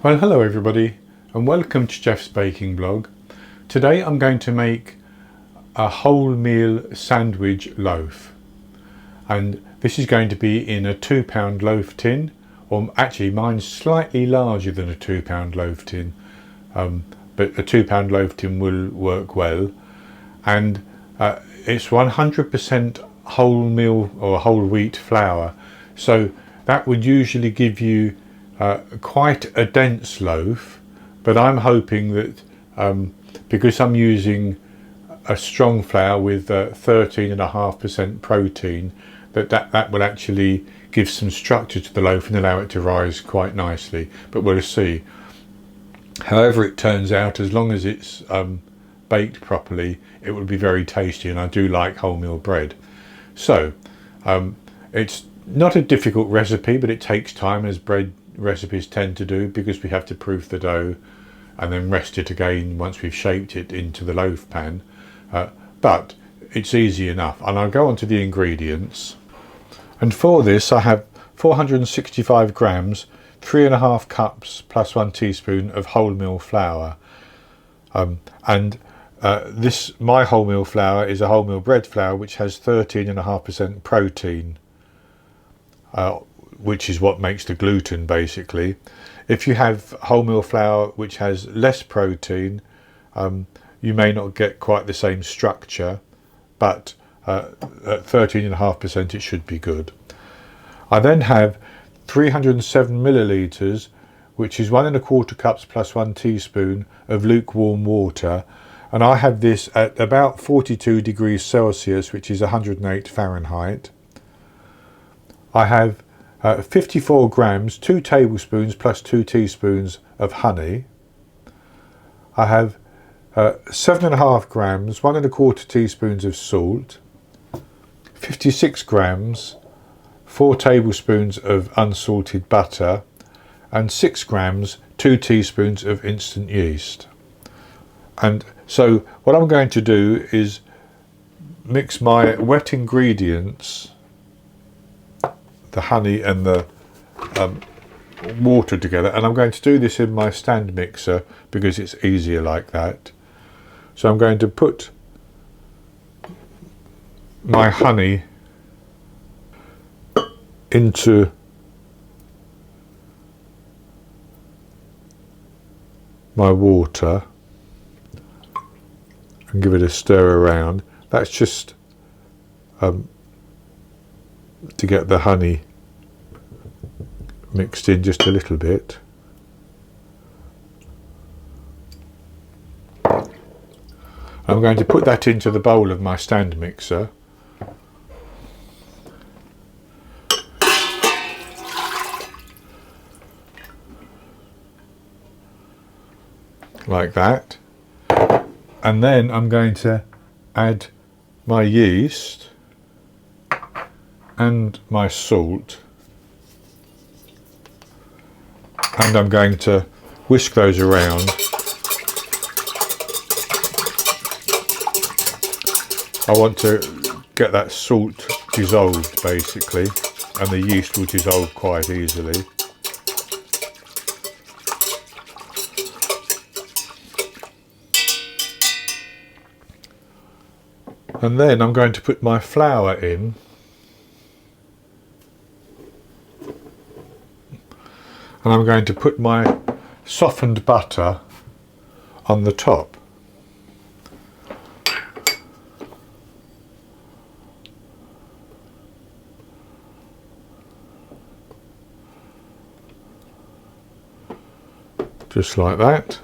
Well, hello everybody and welcome to Jeff's Baking Blog. Today I'm going to make a wholemeal sandwich loaf, and this is going to be in a £2 loaf tin, or actually mine's slightly larger than a £2 loaf tin, but a £2 loaf tin will work well, and it's 100% wholemeal or whole wheat flour, so that would usually give you quite a dense loaf, but I'm hoping that because I'm using a strong flour with 13.5% protein, that will actually give some structure to the loaf and allow it to rise quite nicely, but we'll see. However it turns out, as long as it's baked properly, it will be very tasty, and I do like wholemeal bread. So it's not a difficult recipe, but it takes time, as bread recipes tend to do, because we have to proof the dough and then rest it again once we've shaped it into the loaf pan, but it's easy enough. And I'll go on to the ingredients, and for this I have 465 grams, 3.5 cups plus 1 teaspoon of wholemeal flour, and this my wholemeal flour is a wholemeal bread flour which has 13.5% protein, which is what makes the gluten basically. If you have wholemeal flour which has less protein, you may not get quite the same structure, but at 13.5% it should be good. I then have 307 millilitres, which is 1.25 cups plus 1 teaspoon of lukewarm water, and I have this at about 42 degrees Celsius, which is 108 Fahrenheit. I have 54 grams, 2 tablespoons plus 2 teaspoons of honey. I have 7.5 grams, 1.25 teaspoons of salt, 56 grams, 4 tablespoons of unsalted butter, and 6 grams, 2 teaspoons of instant yeast. And so what I'm going to do is mix my wet ingredients, the honey and the water together, and I'm going to do this in my stand mixer because it's easier like that. So I'm going to put my honey into my water and give it a stir around. That's just to get the honey mixed in just a little bit. I'm going to put that into the bowl of my stand mixer. Like that. And then I'm going to add my yeast and my salt, and I'm going to whisk those around. I want to get that salt dissolved basically, and the yeast will dissolve quite easily. And then I'm going to put my flour in, and I'm going to put my softened butter on the top. Just like that.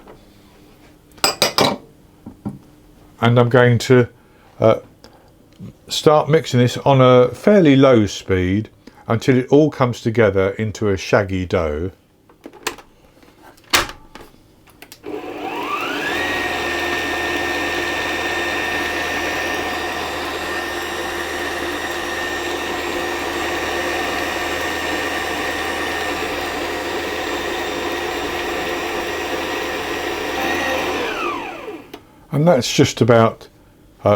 And I'm going to start mixing this on a fairly low speed until it all comes together into a shaggy dough. And that's just about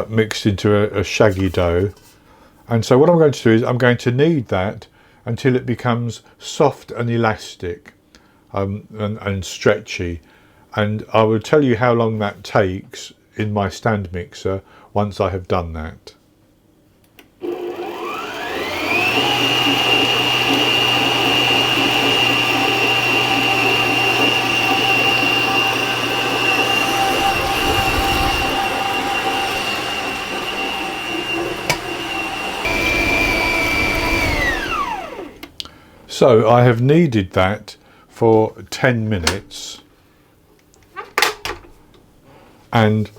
mixed into a shaggy dough. And so what I'm going to do is I'm going to knead that until it becomes soft and elastic. and stretchy, and I will tell you how long that takes in my stand mixer once I have done that. So I have kneaded that for 10 minutes, and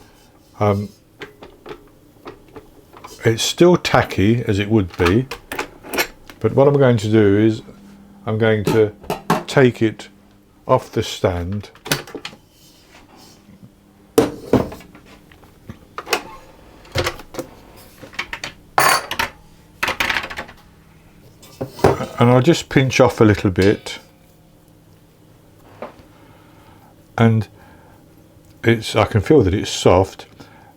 it's still tacky as it would be, but what I'm going to do is I'm going to take it off the stand and I'll just pinch off a little bit, and I can feel that it's soft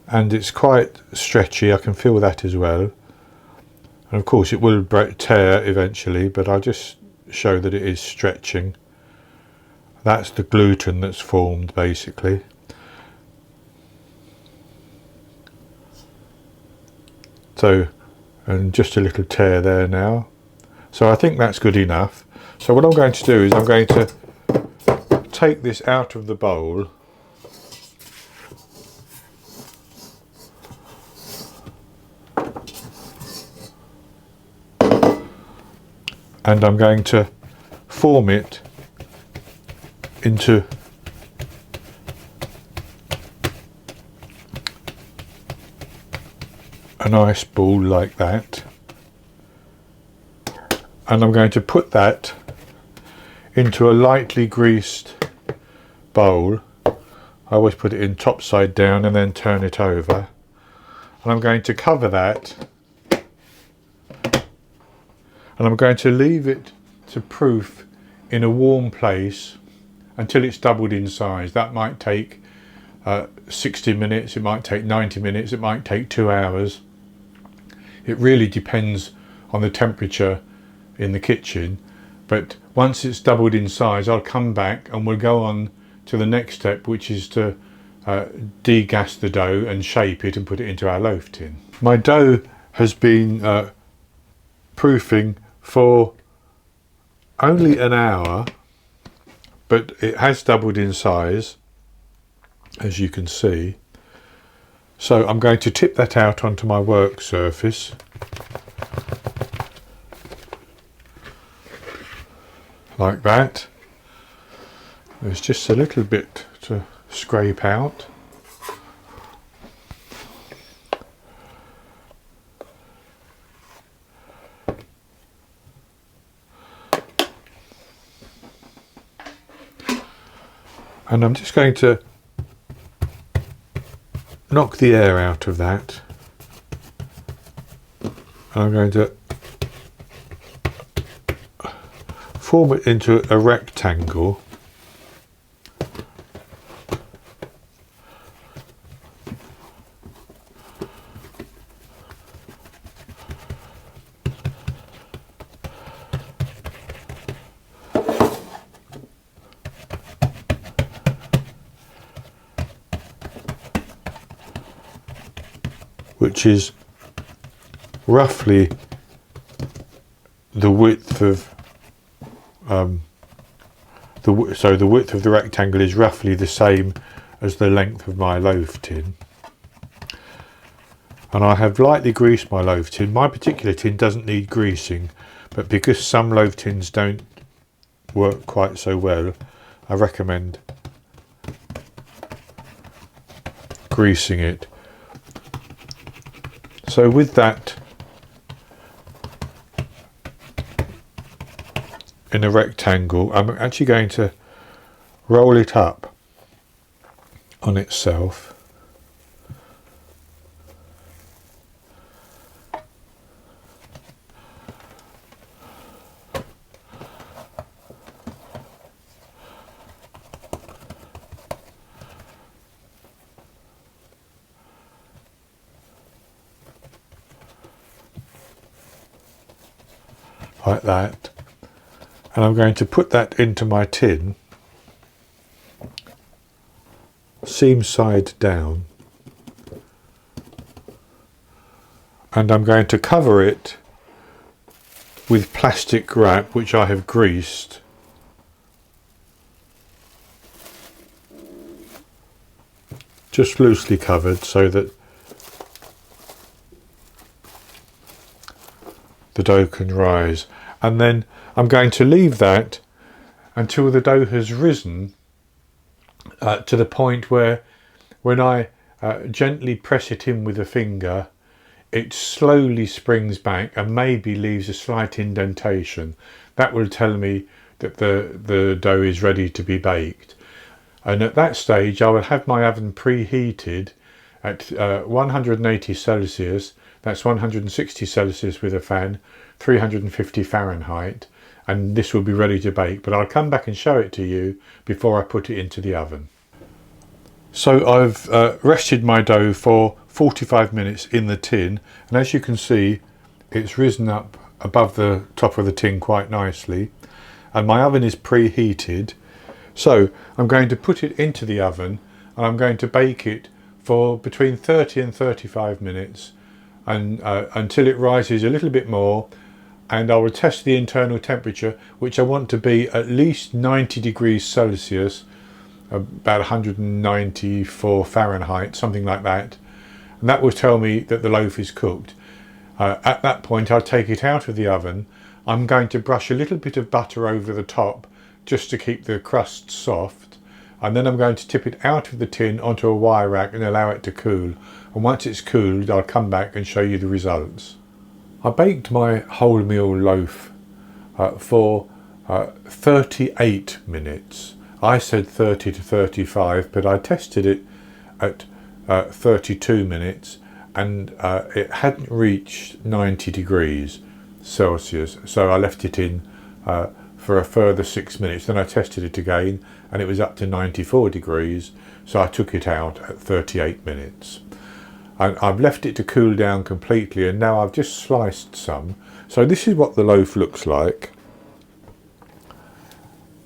and it's quite stretchy. I can feel that as well, and of course it will tear eventually, but I'll just show that it is stretching. That's the gluten that's formed basically. So, and just a little tear there now. So I think that's good enough. So what I'm going to do is I'm going to take this out of the bowl and I'm going to form it into a nice ball like that. And I'm going to put that into a lightly greased bowl. I always put it in top side down and then turn it over. And I'm going to cover that, and I'm going to leave it to proof in a warm place until it's doubled in size. That might take 60 minutes, it might take 90 minutes, it might take 2 hours. It really depends on the temperature in the kitchen, but once it's doubled in size I'll come back and we'll go on to the next step, which is to degas the dough and shape it and put it into our loaf tin. My dough has been proofing for only an hour, but it has doubled in size, as you can see. So I'm going to tip that out onto my work surface. Like that. There's just a little bit to scrape out. And I'm just going to knock the air out of that. And I'm going to form it into a rectangle. Which is roughly the width of the width of the rectangle is roughly the same as the length of my loaf tin. And I have lightly greased my loaf tin. My particular tin doesn't need greasing, but because some loaf tins don't work quite so well, I recommend greasing it. So with that in a rectangle, I'm actually going to roll it up on itself. Like that, and I'm going to put that into my tin. seam side down, and I'm going to cover it with plastic wrap which I have greased. Just loosely covered so that the dough can rise, and then I'm going to leave that until the dough has risen to the point where when I gently press it in with a finger, it slowly springs back and maybe leaves a slight indentation. That will tell me that the dough is ready to be baked. And at that stage I will have my oven preheated at 180 Celsius, that's 160 Celsius with a fan, 350 Fahrenheit, and this will be ready to bake, but I'll come back and show it to you before I put it into the oven. So I've rested my dough for 45 minutes in the tin, and as you can see it's risen up above the top of the tin quite nicely, and my oven is preheated. So I'm going to put it into the oven and I'm going to bake it for between 30 and 35 minutes and until it rises a little bit more, and I will test the internal temperature, which I want to be at least 90 degrees Celsius, about 194 Fahrenheit, something like that, and that will tell me that the loaf is cooked. At that point I'll take it out of the oven. I'm going to brush a little bit of butter over the top just to keep the crust soft, and then I'm going to tip it out of the tin onto a wire rack and allow it to cool, and once it's cooled I'll come back and show you the results. I baked my wholemeal loaf for 38 minutes. I said 30 to 35, but I tested it at 32 minutes and it hadn't reached 90 degrees Celsius, so I left it in for a further 6 minutes. Then I tested it again and it was up to 94 degrees, so I took it out at 38 minutes. And I've left it to cool down completely, and now I've just sliced some. So this is what the loaf looks like,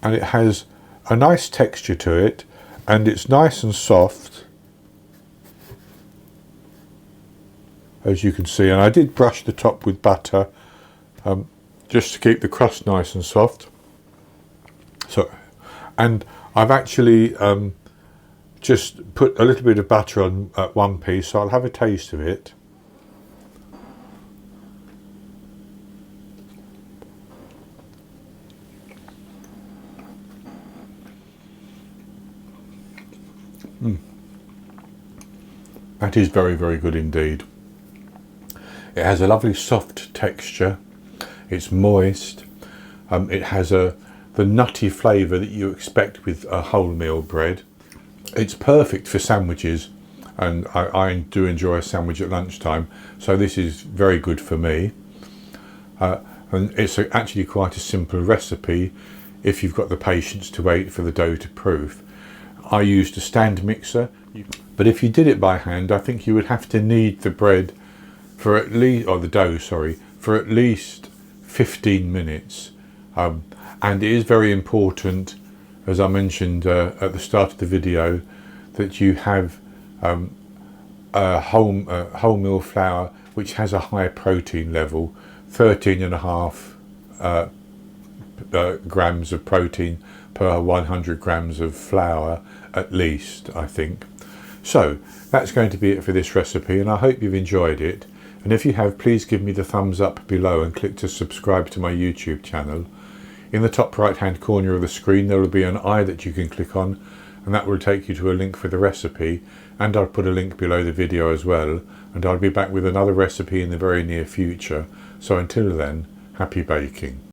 and it has a nice texture to it and it's nice and soft, as you can see, and I did brush the top with butter just to keep the crust nice and soft. So, and I've actually just put a little bit of butter on one piece, so I'll have a taste of it. That is very, very good indeed. It has a lovely soft texture. It's moist. It has the nutty flavour that you expect with a wholemeal bread. It's perfect for sandwiches, and I do enjoy a sandwich at lunchtime, so this is very good for me. And it's actually quite a simple recipe if you've got the patience to wait for the dough to proof. I used a stand mixer, but if you did it by hand, I think you would have to knead the bread for at least, or the dough, sorry, for at least 15 minutes. And it is very important, as I mentioned at the start of the video, that you have wholemeal flour which has a high protein level, 13.5 grams of protein per 100 grams of flour at least, I think. So that's going to be it for this recipe, and I hope you've enjoyed it, and if you have, please give me the thumbs up below and click to subscribe to my YouTube channel. In the top right hand corner of the screen there will be an eye that you can click on, and that will take you to a link for the recipe, and I'll put a link below the video as well, and I'll be back with another recipe in the very near future. So until then, happy baking.